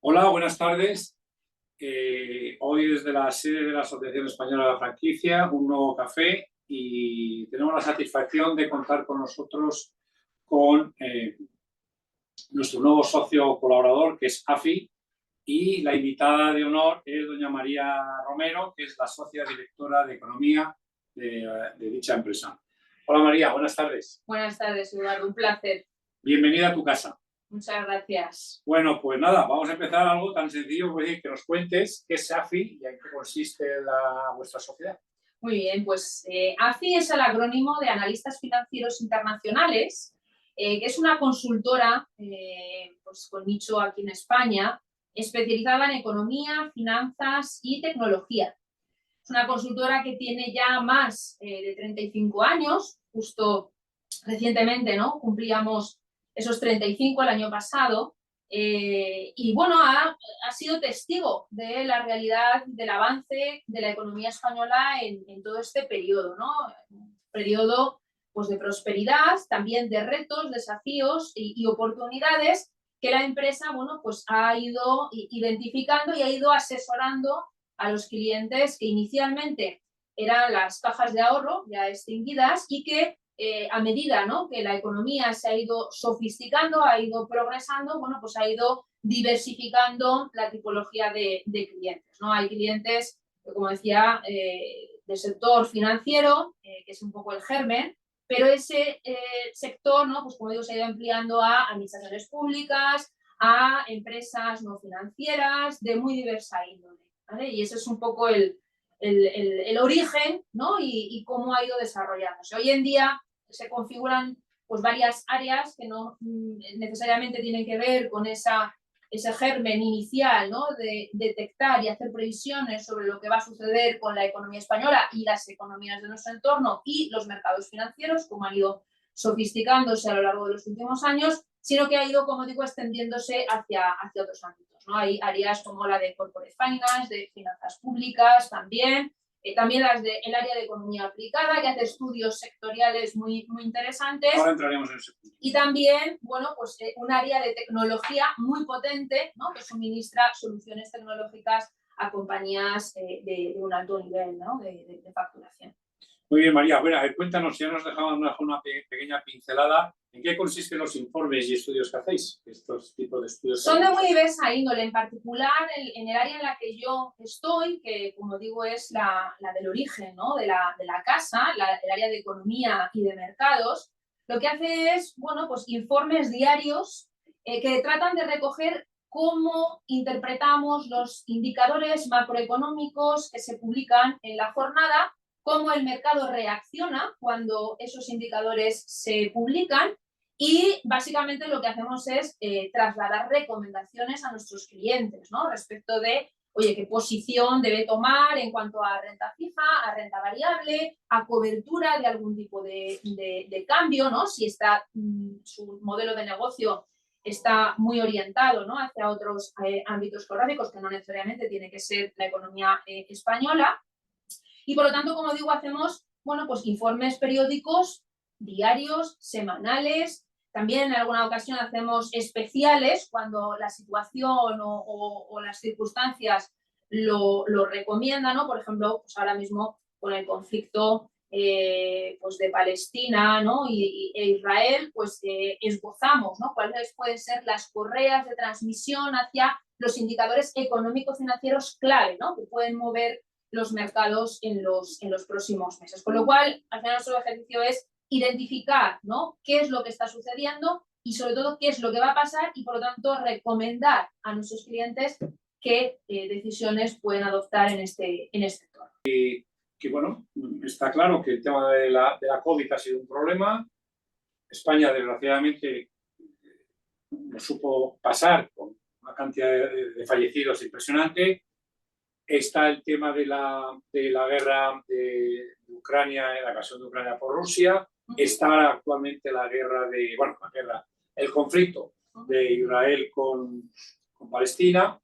Hola, buenas tardes. Hoy desde la sede de la Asociación Española de la Franquicia, un nuevo café y tenemos la satisfacción de contar con nosotros con nuestro nuevo socio colaborador, que es AFI, y la invitada de honor es doña María Romero, que es la socia directora de Economía de dicha empresa. Hola María, buenas tardes. Buenas tardes, Eduardo, un placer. Bienvenida a tu casa. Muchas gracias. Bueno, pues nada, vamos a empezar algo tan sencillo como que nos cuentes qué es AFI y en qué consiste vuestra sociedad. Muy bien, pues AFI es el acrónimo de Analistas Financieros Internacionales, que es una consultora pues con nicho aquí en España, especializada en economía, finanzas y tecnología. Es una consultora que tiene ya más de 35 años, justo recientemente, ¿no? Cumplíamos esos 35 el año pasado. Y bueno, ha sido testigo de la realidad, del avance de la economía española en todo este periodo, ¿no? Un periodo pues, de prosperidad, también de retos, desafíos y oportunidades que la empresa bueno, pues, ha ido identificando y ha ido asesorando a los clientes que inicialmente eran las cajas de ahorro ya extinguidas y que a medida, ¿no?, que la economía se ha ido sofisticando, ha ido progresando, bueno, pues ha ido diversificando la tipología de clientes, ¿no? Hay clientes, como decía, del sector financiero, que es un poco el germen, pero ese sector, ¿no?, pues como digo, se ha ido ampliando a administraciones públicas, a empresas no financieras, de muy diversa índole, ¿vale? Y ese es un poco el origen, ¿no?, y cómo ha ido desarrollándose. Hoy en día se configuran pues, varias áreas que no necesariamente tienen que ver con ese germen inicial, ¿no?, de detectar y hacer previsiones sobre lo que va a suceder con la economía española y las economías de nuestro entorno y los mercados financieros, como han ido sofisticándose a lo largo de los últimos años, sino que ha ido, como digo, extendiéndose hacia otros ámbitos, ¿no? Hay áreas como la de corporate finance, de finanzas públicas también, también el área de economía aplicada, que hace estudios sectoriales muy, muy interesantes. Ahora entraremos en ese punto. Y también, bueno, pues un área de tecnología muy potente, ¿no?, que suministra soluciones tecnológicas a compañías de un alto nivel, ¿no?, de facturación. Muy bien, María. Bueno, a ver, cuéntanos, ya nos dejamos una pequeña pincelada. ¿En qué consisten los informes y estudios que hacéis? Estos tipos de estudios. Son de muy diversa índole, en particular en el área en la que yo estoy, que como digo es la del origen, ¿no?, de la casa, el área de economía y de mercados. Lo que hace es, bueno, pues informes diarios que tratan de recoger cómo interpretamos los indicadores macroeconómicos que se publican en la jornada, cómo el mercado reacciona cuando esos indicadores se publican y básicamente lo que hacemos es trasladar recomendaciones a nuestros clientes, ¿no?, respecto de, oye, qué posición debe tomar en cuanto a renta fija, a renta variable, a cobertura de algún tipo de cambio, ¿no?, si está su modelo de negocio está muy orientado, ¿no?, hacia otros ámbitos geográficos que no necesariamente tiene que ser la economía española. Y por lo tanto, como digo, hacemos, bueno, pues informes periódicos, diarios, semanales. También en alguna ocasión hacemos especiales cuando la situación o las circunstancias lo recomiendan, ¿no? Por ejemplo, pues ahora mismo con el conflicto pues de Palestina, ¿no?, e Israel, pues esbozamos, ¿no?, cuáles pueden ser las correas de transmisión hacia los indicadores económico-financieros clave, ¿no?, que pueden mover los mercados en los próximos meses. Con lo cual, al final nuestro ejercicio es identificar, ¿no?, qué es lo que está sucediendo y sobre todo qué es lo que va a pasar y por lo tanto recomendar a nuestros clientes qué decisiones pueden adoptar en este entorno. Que bueno, está claro que el tema de la COVID ha sido un problema. España, desgraciadamente, lo supo pasar con una cantidad de fallecidos impresionante. Está el tema de la guerra de Ucrania, la invasión de Ucrania por Rusia. Está actualmente el conflicto de Israel con Palestina.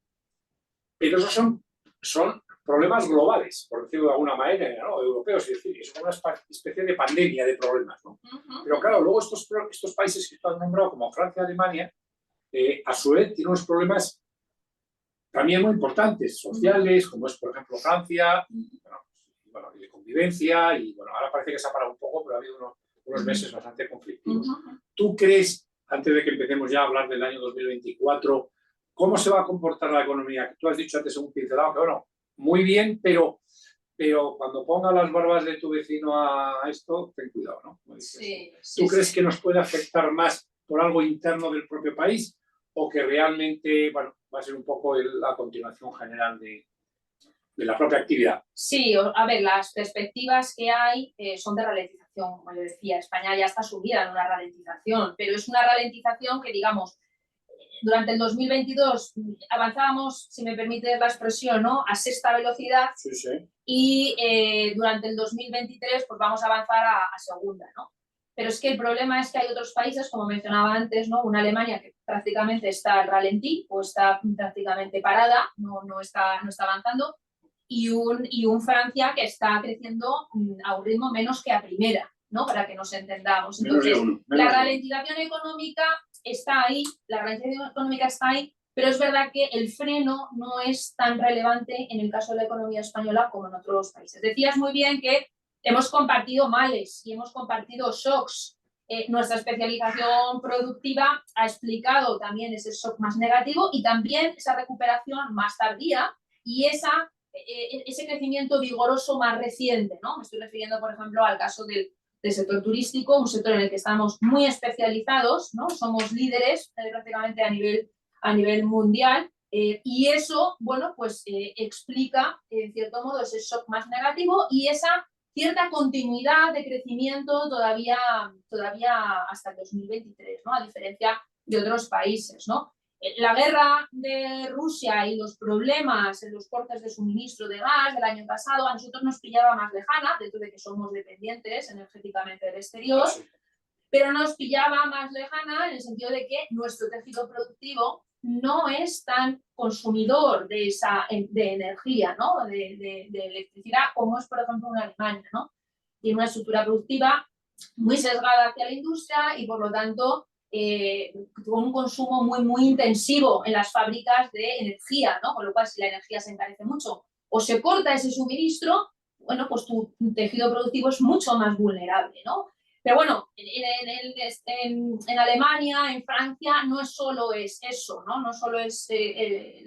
Pero esos son problemas globales, por decirlo de alguna manera, ¿no?, europeos, es decir, es una especie de pandemia de problemas, ¿no? Pero claro, luego estos países que tú has nombrado, como Francia y Alemania, a su vez tienen unos problemas también muy importantes, sociales, como es, por ejemplo, Francia, y, bueno, y de convivencia, y bueno, ahora parece que se ha parado un poco, pero ha habido unos meses bastante conflictivos. ¿Tú crees, antes de que empecemos ya a hablar del año 2024, cómo se va a comportar la economía? Tú has dicho antes un pincelado que, bueno, muy bien, pero cuando ponga las barbas de tu vecino a esto, ten cuidado, ¿no? Sí, ¿Tú crees que nos puede afectar más por algo interno del propio país o que realmente, bueno, va a ser un poco la continuación general de la propia actividad? Sí, a ver, las perspectivas que hay son de ralentización, como yo decía. España ya está sumida en una ralentización, pero es una ralentización que, digamos, durante el 2022 avanzábamos, si me permite la expresión, ¿no?, a sexta velocidad. Sí, sí. Y durante el 2023 pues vamos a avanzar a segunda, ¿no? Pero es que el problema es que hay otros países, como mencionaba antes, ¿no?, una Alemania que prácticamente está al ralentí o está prácticamente parada, no está avanzando, y un Francia que está creciendo a un ritmo menos que a primera, ¿no?, para que nos entendamos. Entonces, la ralentización económica está ahí, pero es verdad que el freno no es tan relevante en el caso de la economía española como en otros países. Decías muy bien que hemos compartido males y hemos compartido shocks. Nuestra especialización productiva ha explicado también ese shock más negativo y también esa recuperación más tardía y ese crecimiento vigoroso más reciente, ¿no? Me estoy refiriendo, por ejemplo, al caso del sector turístico, un sector en el que estamos muy especializados, ¿no? Somos líderes prácticamente a nivel mundial, y eso, bueno, pues explica, en cierto modo, ese shock más negativo y esa cierta continuidad de crecimiento todavía hasta el 2023, ¿no?, a diferencia de otros países, ¿no? La guerra de Rusia y los problemas en los cortes de suministro de gas del año pasado a nosotros nos pillaba más lejana, dentro de que somos dependientes energéticamente del exterior, pero nos pillaba más lejana en el sentido de que nuestro tejido productivo no es tan consumidor de energía, ¿no?, de electricidad, como es, por ejemplo, una Alemania, ¿no? Tiene una estructura productiva muy sesgada hacia la industria y, por lo tanto, con un consumo muy intensivo en las fábricas de energía, ¿no? Con lo cual, si la energía se encarece mucho o se corta ese suministro, bueno, pues tu tejido productivo es mucho más vulnerable, ¿no? Pero bueno, en Alemania, en Francia, no solo es eso, ¿no? No solo es el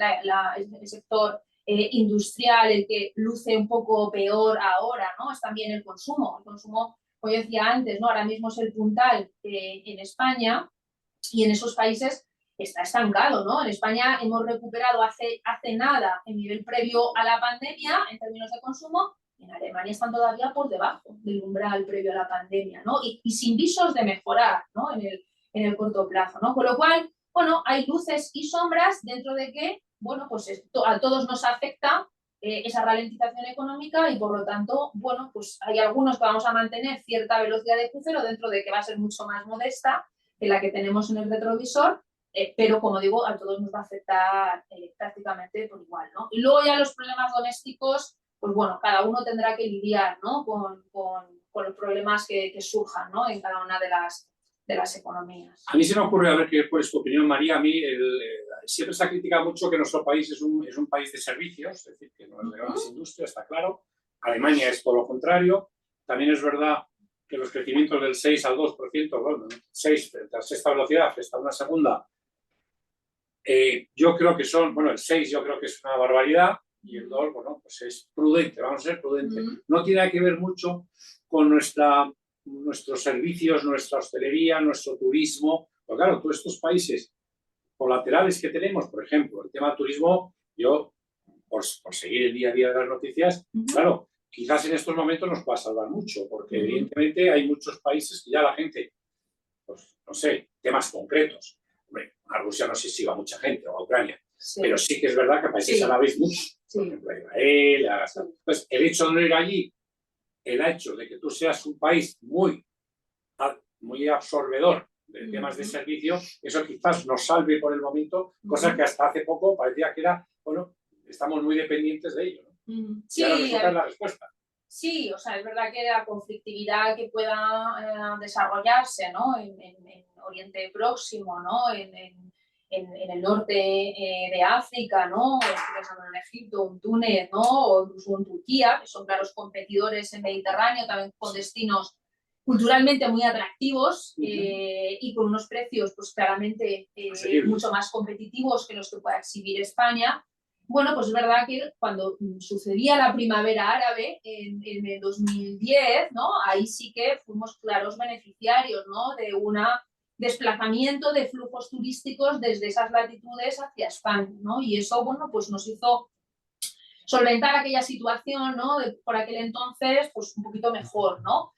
sector industrial el que luce un poco peor ahora, ¿no? Es también el consumo. El consumo, como yo decía antes, ¿no?, ahora mismo es el puntal en España y en esos países está estancado, ¿no? En España hemos recuperado hace nada el nivel previo a la pandemia en términos de consumo. En Alemania están todavía por debajo del umbral previo a la pandemia, ¿no? Y sin visos de mejorar, ¿no?, en el corto plazo, ¿no? Con lo cual, bueno, hay luces y sombras dentro de que, bueno, pues a todos nos afecta esa ralentización económica y, por lo tanto, bueno, pues hay algunos que vamos a mantener cierta velocidad de crucero dentro de que va a ser mucho más modesta que la que tenemos en el retrovisor, pero, como digo, a todos nos va a afectar prácticamente por igual, ¿no? Y luego ya los problemas domésticos, pues bueno, cada uno tendrá que lidiar, ¿no?, con los problemas que surjan, ¿no?, en cada una de las economías. A mí se me ocurre, a ver cuál es tu opinión, María. A mí siempre se ha criticado mucho que nuestro país es un país de servicios, es decir, que no es de grandes industrias, está claro. Alemania es todo lo contrario. También es verdad que los crecimientos del 6 al 2%, bueno, 6 frente a sexta velocidad, frente a una segunda, yo creo que bueno, el 6 yo creo que es una barbaridad y el 2, bueno, pues es prudente, vamos a ser prudentes. No tiene que ver mucho con nuestros servicios, nuestra hostelería, nuestro turismo. Pero claro, todos estos países colaterales que tenemos, por ejemplo, el tema del turismo, yo, por seguir el día a día de las noticias, claro, quizás en estos momentos nos pueda salvar mucho, porque evidentemente hay muchos países que ya la gente, pues no sé, temas concretos. Hombre, a Rusia no sé si va mucha gente, o a Ucrania, pero sí que es verdad que a países árabes muchos, por ejemplo a Israel, Entonces, el hecho de no ir allí, el hecho de que tú seas un país muy absorbedor de temas de servicio, eso quizás nos salve por el momento, cosa que hasta hace poco parecía que era, bueno, estamos muy dependientes de ello, ¿no? Sí, y ahora resulta la respuesta. Sí, o sea, es verdad que la conflictividad que pueda desarrollarse, ¿no?, en Oriente Próximo, ¿no?, en en el norte de África, ¿no? Estoy pensando en Egipto, en Túnez, ¿no? O incluso en Turquía, que son claros competidores en Mediterráneo, también con destinos culturalmente muy atractivos y con unos precios pues claramente mucho más competitivos que los que pueda exhibir España. Bueno, pues es verdad que cuando sucedía la primavera árabe en el 2010, ¿no? Ahí sí que fuimos claros beneficiarios, ¿no? De un desplazamiento de flujos turísticos desde esas latitudes hacia España, ¿no? Y eso, bueno, pues nos hizo solventar aquella situación, ¿no? Por aquel entonces, pues un poquito mejor, ¿no?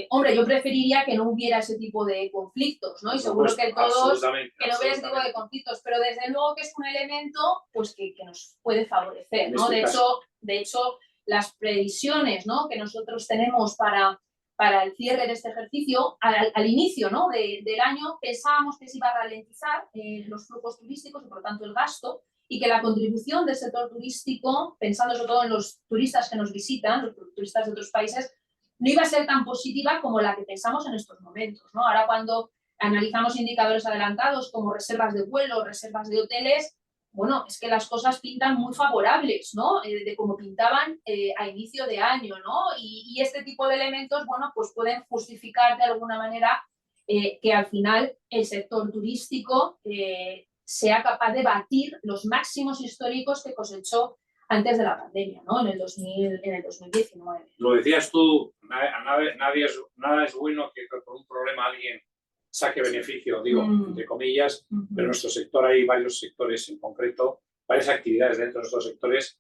Hombre, yo preferiría que no hubiera ese tipo de conflictos, ¿no? Y seguro que todos, que no hubiera ese tipo de conflictos, pero desde luego que es un elemento pues, que nos puede favorecer, ¿no? De hecho, las previsiones, ¿no? Que nosotros tenemos para el cierre de este ejercicio, al inicio, ¿no? del año, pensábamos que se iba a ralentizar los flujos turísticos y por lo tanto el gasto, y que la contribución del sector turístico, pensando sobre todo en los turistas que nos visitan, los turistas de otros países, no iba a ser tan positiva como la que pensamos en estos momentos, ¿no? Ahora cuando analizamos indicadores adelantados como reservas de vuelo, reservas de hoteles, bueno, es que las cosas pintan muy favorables, ¿no? De como pintaban a inicio de año, ¿no? Y este tipo de elementos, bueno, pues pueden justificar de alguna manera que al final el sector turístico sea capaz de batir los máximos históricos que cosechó antes de la pandemia, ¿no? En el 2019. Lo decías tú, nada es bueno que por un problema alguien saque beneficio, digo, entre comillas, pero en nuestro sector hay varios sectores en concreto, varias actividades dentro de estos sectores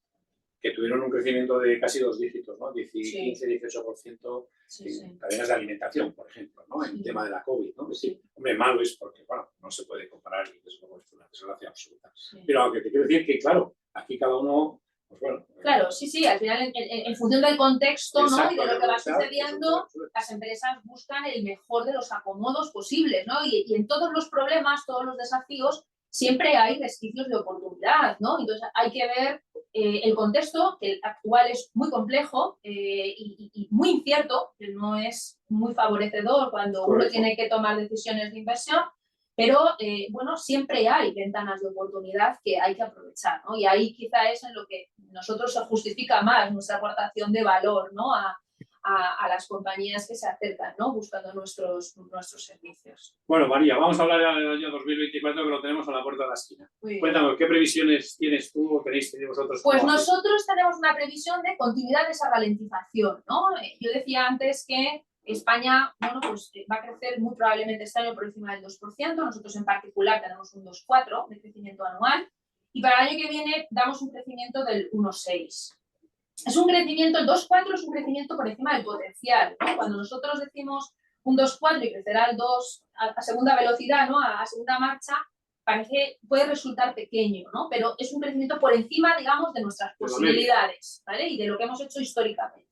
que tuvieron un crecimiento de casi 2 dígitos, ¿no? 15-18% en cadenas de alimentación, por ejemplo, ¿no? En el tema de la COVID, ¿no? Sí. Hombre, malo es porque, bueno, no se puede comparar y es una desgracia absoluta. Pero lo que te quiero decir es que, claro, aquí cada uno, pues bueno... Claro, sí, al final, en función del contexto, ¿no? Y de lo que va sucediendo, las empresas buscan el mejor de los acomodos posibles, ¿no? Y en todos los problemas, todos los desafíos, siempre hay resquicios de oportunidad, ¿no? Entonces hay que ver el contexto, que el actual es muy complejo y muy incierto, que no es muy favorecedor cuando uno tiene que tomar decisiones de inversión, pero bueno, siempre hay ventanas de oportunidad que hay que aprovechar, ¿no? Y ahí quizá es en lo que nosotros se justifica más nuestra aportación de valor, ¿no? A las compañías que se acercan, ¿no? Buscando nuestros servicios. Bueno, María, vamos a hablar del año 2024 que lo tenemos a la puerta de la esquina. Cuéntame, ¿qué previsiones tienes tú o tenéis vosotros? Pues nosotros tenemos una previsión de continuidad de esa ralentización, ¿no? Yo decía antes que España, bueno, pues va a crecer muy probablemente este año por encima del 2%, nosotros en particular tenemos un 2,4% de crecimiento anual, y para el año que viene damos un crecimiento del 1,6%. Es un crecimiento, el 2,4 es un crecimiento por encima del potencial, ¿no? Cuando nosotros decimos un 2,4 y crecerá el 2 a segunda velocidad, ¿no? A segunda marcha, puede resultar pequeño, ¿no? Pero es un crecimiento por encima, digamos, de nuestras posibilidades, ¿vale? Y de lo que hemos hecho históricamente.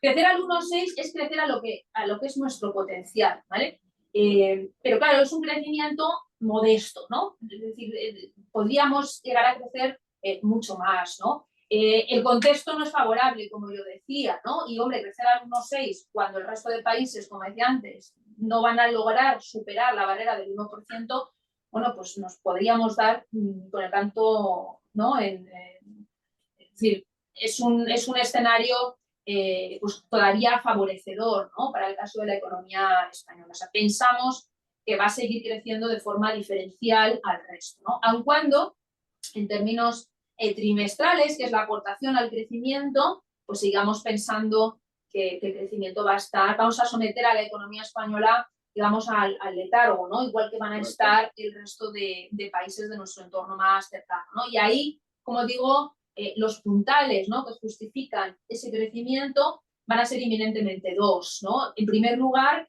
Crecer al 1,6 es crecer a lo que es nuestro potencial, ¿vale? Pero claro, es un crecimiento modesto, ¿no? Es decir, podríamos llegar a crecer mucho más, ¿no? El contexto no es favorable, como yo decía, ¿no? Y, hombre, crecer al 1,6 cuando el resto de países, como decía antes, no van a lograr superar la barrera del 1%, bueno, pues nos podríamos dar con el canto, ¿no? Es decir, es un escenario pues todavía favorecedor, ¿no? Para el caso de la economía española. O sea, pensamos que va a seguir creciendo de forma diferencial al resto, ¿no? Aun cuando, en términos trimestrales, que es la aportación al crecimiento, pues sigamos pensando que el crecimiento vamos a someter a la economía española, digamos, al letargo, ¿no? Igual que van a estar el resto de países de nuestro entorno más cercano, ¿no? Y ahí, como digo, los puntales, ¿no? Que justifican ese crecimiento van a ser inminentemente dos, ¿no? En primer lugar,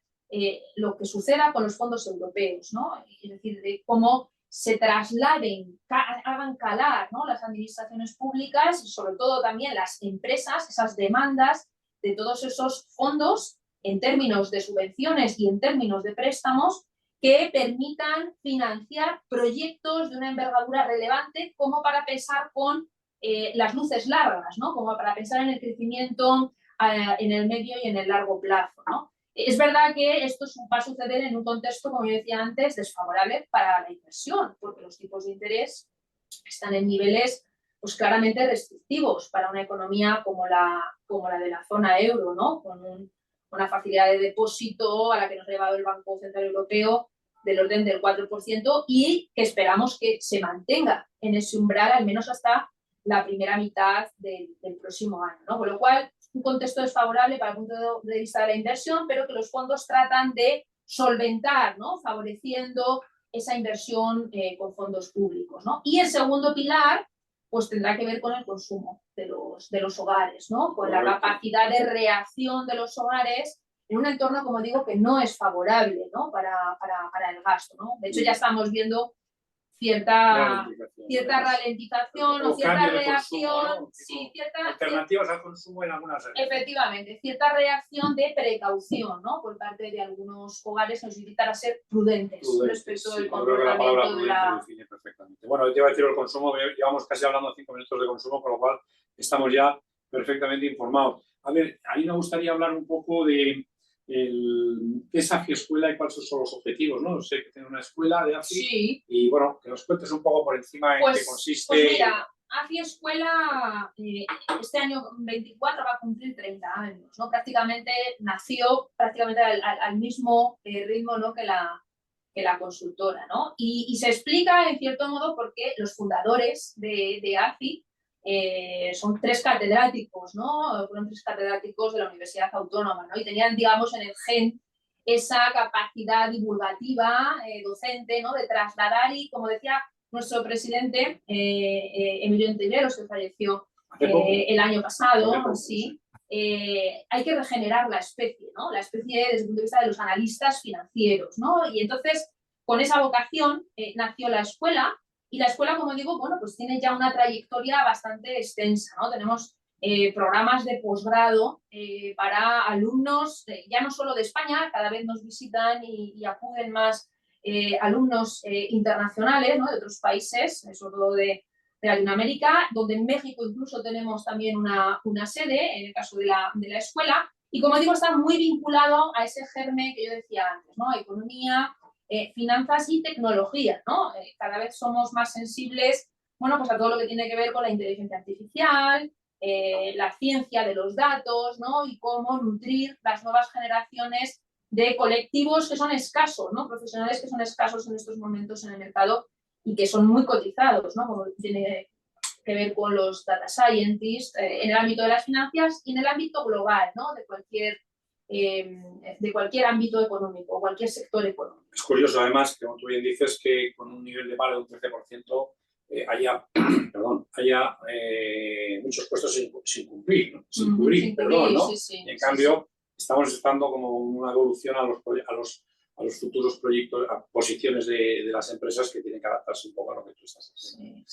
lo que suceda con los fondos europeos, ¿no? Es decir, de cómo se trasladen, hagan calar, ¿no? Las administraciones públicas y sobre todo también las empresas, esas demandas de todos esos fondos en términos de subvenciones y en términos de préstamos que permitan financiar proyectos de una envergadura relevante como para pensar con las luces largas, ¿no? Como para pensar en el crecimiento en el medio y en el largo plazo, ¿no? Es verdad que esto va a suceder en un contexto, como yo decía antes, desfavorable para la inversión, porque los tipos de interés están en niveles pues, claramente restrictivos para una economía como la de la zona euro, ¿no? Con una facilidad de depósito a la que nos ha llevado el Banco Central Europeo del orden del 4% y que esperamos que se mantenga en ese umbral al menos hasta la primera mitad del próximo año, ¿no? Con lo cual, un contexto desfavorable para el punto de vista de la inversión, pero que los fondos tratan de solventar, ¿no? Favoreciendo esa inversión con fondos públicos, ¿no? Y el segundo pilar, pues tendrá que ver con el consumo de los hogares, ¿no? Con la capacidad de reacción de los hogares en un entorno, como digo, que no es favorable, ¿no? para el gasto, ¿no? De hecho, ya estamos viendo cierta ralentización o cierta reacción, consumo, ¿no? Sí, alternativas al consumo en algunas áreas. Efectivamente, cierta reacción de precaución, ¿no? Por parte de algunos hogares nos invitan a ser prudentes respecto del comportamiento de la... Define perfectamente. Bueno, te iba a decir el consumo, llevamos casi hablando 5 minutos de consumo, con lo cual estamos ya perfectamente informados. A ver, a mí me gustaría hablar un poco de qué es AFI Escuela y cuáles son los objetivos, ¿no? Sé que tiene una escuela de AFI, sí. Y bueno, que nos cuentes un poco por encima en qué consiste. Pues mira, AFI Escuela este año 24 va a cumplir 30 años, ¿no? Prácticamente nació al mismo ritmo, ¿no? que la consultora, ¿no? Y se explica en cierto modo porque los fundadores de AFI son 3 catedráticos, ¿no? Fueron 3 catedráticos de la Universidad Autónoma, ¿no? Y tenían, digamos, en el gen esa capacidad divulgativa, docente, ¿no? De trasladar y, como decía nuestro presidente, Emilio Ontiveros, que falleció el año pasado, sí, hay que regenerar la especie, ¿no? La especie desde el punto de vista de los analistas financieros, ¿no? Y entonces, con esa vocación nació la escuela. Y la escuela, como digo, bueno, pues tiene ya una trayectoria bastante extensa, ¿no? Tenemos programas de posgrado para alumnos, ya no solo de España, cada vez nos visitan y acuden más alumnos internacionales, ¿no? De otros países, sobre todo de Latinoamérica, donde en México incluso tenemos también una sede, en el caso de la escuela, y como digo, está muy vinculado a ese germen que yo decía antes, ¿no? Economía, finanzas y tecnología, ¿no? Cada vez somos más sensibles, bueno, pues a todo lo que tiene que ver con la inteligencia artificial, la ciencia de los datos, ¿no? Y cómo nutrir las nuevas generaciones de colectivos que son escasos, ¿no? Profesionales que son escasos en estos momentos en el mercado y que son muy cotizados, ¿no? Como tiene que ver con los data scientists en el ámbito de las finanzas y en el ámbito global, ¿no? De cualquier ámbito económico, cualquier sector económico. Es curioso, además, que como tú bien dices, que con un nivel de paro de un 13% haya muchos puestos sin cumplir, ¿no? Sin cubrir, ¿no? Sí, y en cambio, estamos estando como una evolución a los futuros proyectos, a posiciones de las empresas que tienen que adaptarse un poco a lo que tú estás haciendo.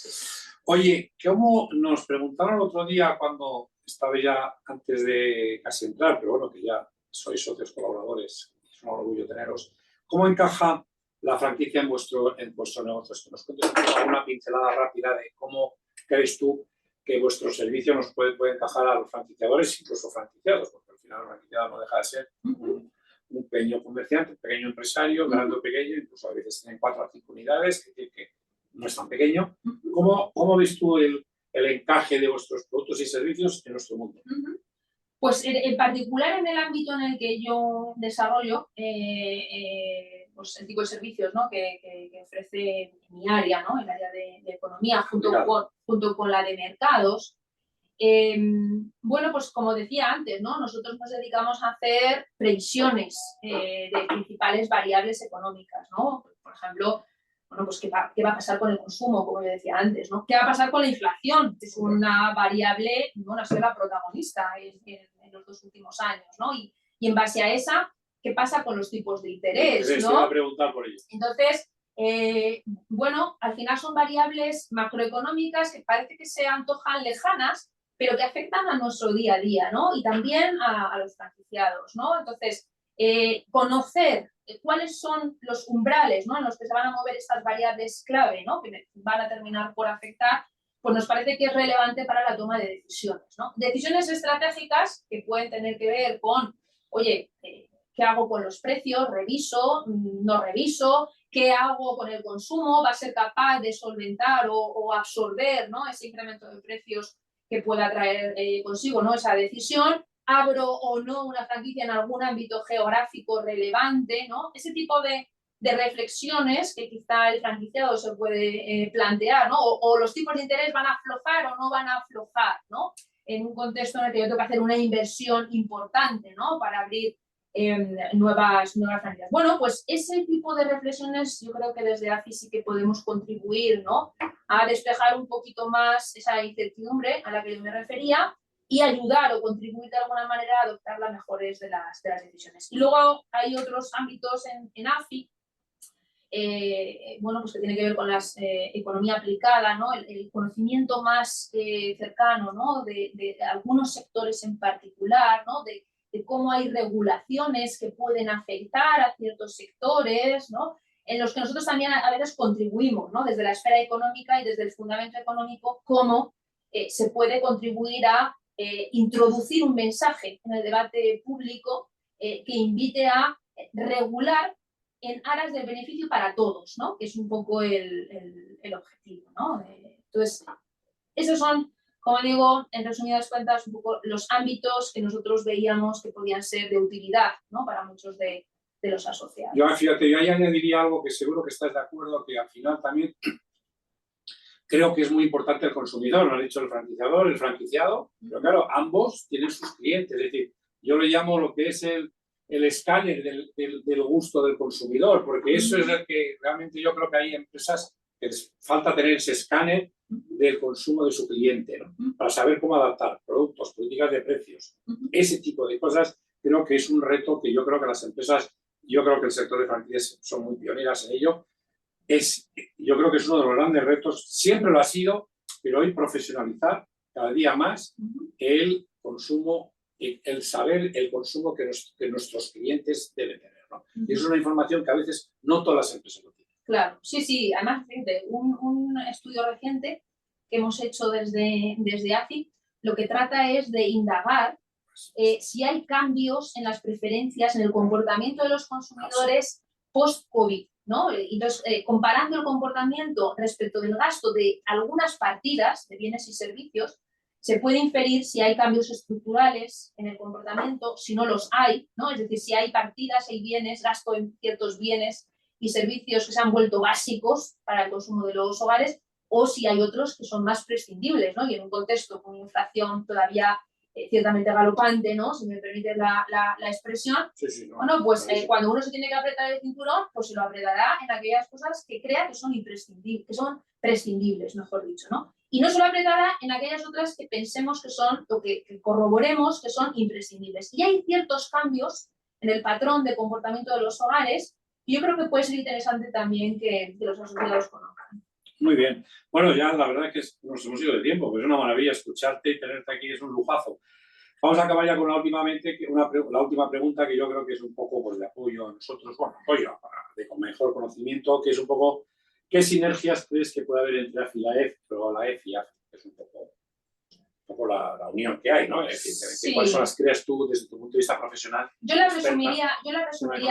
Oye, ¿cómo nos preguntaron el otro día cuando estaba ya antes de casi entrar, pero bueno, que ya sois socios colaboradores, es un orgullo teneros, ¿cómo encaja la franquicia en vuestro negocio? Que nos cuentes una pincelada rápida de cómo crees tú que vuestro servicio nos puede encajar a los franquiciadores, incluso franquiciados, porque al final el franquiciado no deja de ser un pequeño comerciante, un pequeño empresario, grande o pequeño, incluso a veces tienen 4 o 5 unidades, que no es tan pequeño. ¿Cómo ves tú el encaje de vuestros productos y servicios en nuestro mundo? Pues en particular en el ámbito en el que yo desarrollo, pues el tipo de servicios, ¿no? que ofrece mi área, ¿no? El área de economía, junto con la de mercados. Bueno, pues como decía antes, ¿no? Nosotros nos dedicamos a hacer previsiones de principales variables económicas, ¿no? Por ejemplo, bueno, pues ¿qué va a pasar con el consumo, como yo decía antes, ¿no? ¿Qué va a pasar con la inflación? Que es una variable, bueno, ha sido la protagonista en los 2 últimos años, ¿no? Y en base a esa, ¿qué pasa con los tipos de interés, ¿no? Te voy a preguntar por ello. Entonces, bueno, al final son variables macroeconómicas que parece que se antojan lejanas, pero que afectan a nuestro día a día, ¿no? Y también a los franquiciados, ¿no? Entonces, conocer cuáles son los umbrales, ¿no? En los que se van a mover estas variables clave, ¿no? Que van a terminar por afectar, pues nos parece que es relevante para la toma de decisiones, ¿no? Decisiones estratégicas que pueden tener que ver con, oye, ¿Qué hago con los precios? ¿Reviso? ¿No reviso? ¿Qué hago con el consumo? ¿Va a ser capaz de solventar o absorber, ¿no?, ese incremento de precios que pueda traer consigo, ¿no?, esa decisión? ¿Abro o no una franquicia en algún ámbito geográfico relevante, ¿no? Ese tipo de reflexiones que quizá el franquiciado se puede plantear, ¿no? O los tipos de interés van a aflojar o no van a aflojar, ¿no?, en un contexto en el que yo tengo que hacer una inversión importante, ¿no?, para abrir nuevas franquicias. Bueno, pues ese tipo de reflexiones yo creo que desde AFI sí que podemos contribuir, ¿no?, a despejar un poquito más esa incertidumbre a la que yo me refería y ayudar o contribuir de alguna manera a adoptar las mejores de las decisiones. Y luego hay otros ámbitos en AFI, bueno, pues que tiene que ver con la economía aplicada, ¿no?, el conocimiento más cercano, ¿no?, de algunos sectores en particular, ¿no?, de cómo hay regulaciones que pueden afectar a ciertos sectores, ¿no?, en los que nosotros también a veces contribuimos, ¿no?, desde la esfera económica y desde el fundamento económico, cómo se puede contribuir a introducir un mensaje en el debate público que invite a regular en aras del beneficio para todos, ¿no?, que es un poco el objetivo, ¿no? Entonces, esos son, como digo, en resumidas cuentas, un poco los ámbitos que nosotros veíamos que podían ser de utilidad, ¿no?, para muchos de los asociados. Yo, fíjate, yo ahí añadiría algo que seguro que estás de acuerdo, que al final también creo que es muy importante el consumidor, lo ha dicho el franquiciador, el franquiciado, pero claro, ambos tienen sus clientes, es decir, yo le llamo lo que es el escáner del gusto del consumidor, porque eso es el que realmente yo creo que hay empresas que les falta tener ese escáner del consumo de su cliente, ¿no?, para saber cómo adaptar productos, políticas de precios, ese tipo de cosas. Creo que es un reto que yo creo que las empresas, yo creo que el sector de franquicias son muy pioneras en ello. Yo creo que es uno de los grandes retos, siempre lo ha sido, pero hoy profesionalizar cada día más el consumo, el saber el consumo que nuestros clientes deben tener, ¿no? Y es una información que a veces no todas las empresas lo tienen. Claro, sí, sí. Además, fíjate, un estudio reciente que hemos hecho desde AFI, lo que trata es de indagar si hay cambios en las preferencias, en el comportamiento de los consumidores post-COVID, ¿no? Entonces, comparando el comportamiento respecto del gasto de algunas partidas de bienes y servicios, se puede inferir si hay cambios estructurales en el comportamiento, si no los hay, ¿no? Es decir, si hay partidas, hay bienes, gasto en ciertos bienes y servicios que se han vuelto básicos para el consumo de los hogares, o si hay otros que son más prescindibles, ¿no? Y en un contexto con inflación todavía ciertamente galopante, ¿no?, si me permite la expresión, Sí, no, bueno, pues cuando uno se tiene que apretar el cinturón, pues se lo apretará en aquellas cosas que crea que son imprescindibles, que son prescindibles, mejor dicho, ¿no? Y no se lo apretará en aquellas otras que pensemos que son, o que corroboremos que son imprescindibles. Y hay ciertos cambios en el patrón de comportamiento de los hogares y yo creo que puede ser interesante también que los asociados conozcan. Muy bien. Bueno, ya la verdad es que nos hemos ido de tiempo, pues es una maravilla escucharte y tenerte aquí, es un lujazo. Vamos a acabar ya con la última pregunta, que yo creo que es un poco pues, de apoyo a nosotros, bueno, apoyo con mejor conocimiento, que es un poco, ¿qué sinergias crees que puede haber entre AFI y la EF, pero la EF y AFI? Es un poco la unión que hay, ¿no? Es decir, Sí. ¿Cuáles son las creas tú desde tu punto de vista profesional? Yo la resumiría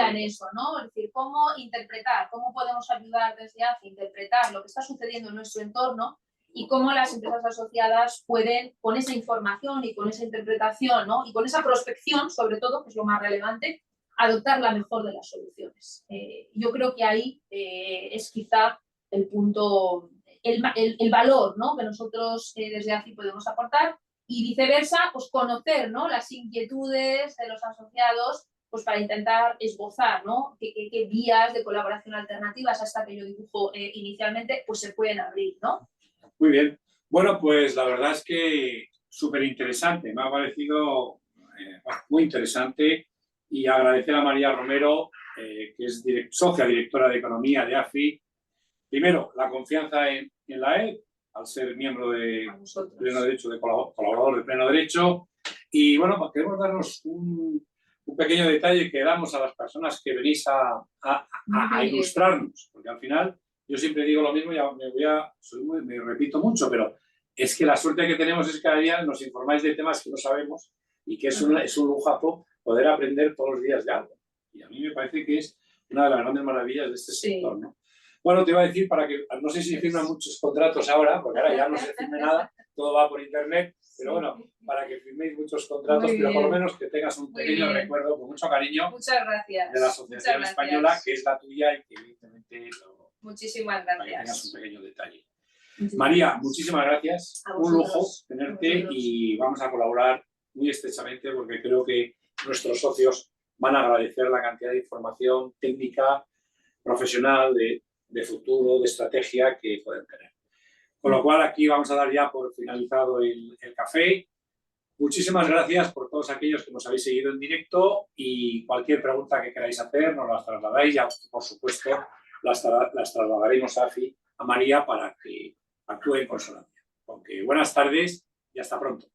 en eso, ¿no? Es decir, cómo interpretar, cómo podemos ayudar desde AFI a interpretar lo que está sucediendo en nuestro entorno y cómo las empresas asociadas pueden, con esa información y con esa interpretación, ¿no?, y con esa prospección, sobre todo, que es lo más relevante, adoptar la mejor de las soluciones. Yo creo que ahí es quizá el punto, el valor, ¿no?, que nosotros desde AFI podemos aportar, y viceversa, pues conocer, ¿no?, las inquietudes de los asociados, pues para intentar esbozar, ¿no?, qué vías de colaboración alternativas hasta que yo dibujo inicialmente, pues se pueden abrir, ¿no? Muy bien. Bueno, pues la verdad es que súper interesante, me ha parecido muy interesante, y agradecer a María Romero, que es socia directora de Economía de AFI, primero, la confianza en la EF, al ser miembro de pleno derecho, de colaborador de pleno derecho, y bueno, pues queremos darnos un pequeño detalle que damos a las personas que venís a ilustrarnos, porque al final yo siempre digo lo mismo, ya me repito mucho, pero es que la suerte que tenemos es que cada día nos informáis de temas que no sabemos y que es un lujazo poder aprender todos los días de algo. Y a mí me parece que es una de las grandes maravillas de este Sí. sector, ¿no? Bueno, te iba a decir, para que, no sé si firman muchos contratos ahora, porque ahora ya no se firme nada, todo va por internet, pero bueno, para que firméis muchos contratos, Muy pero por lo bien. menos que tengas un Muy pequeño bien. recuerdo, con mucho cariño, Muchas gracias. de la Asociación Muchas Española, gracias. que es la tuya y que evidentemente Muchísimas para que tengas un gracias. pequeño detalle. Muchísimas María, gracias. muchísimas gracias, A un vosotros, lujo a tenerte vosotros. y vamos a colaborar muy estrechamente porque creo que nuestros socios van a agradecer la cantidad de información técnica, profesional, de futuro, de estrategia que pueden tener. Con lo cual aquí vamos a dar ya por finalizado el café. Muchísimas gracias por todos aquellos que nos habéis seguido en directo y cualquier pregunta que queráis hacer nos las trasladáis. Ya, por supuesto, las trasladaremos a María para que actúe en consonancia. Aunque buenas tardes y hasta pronto.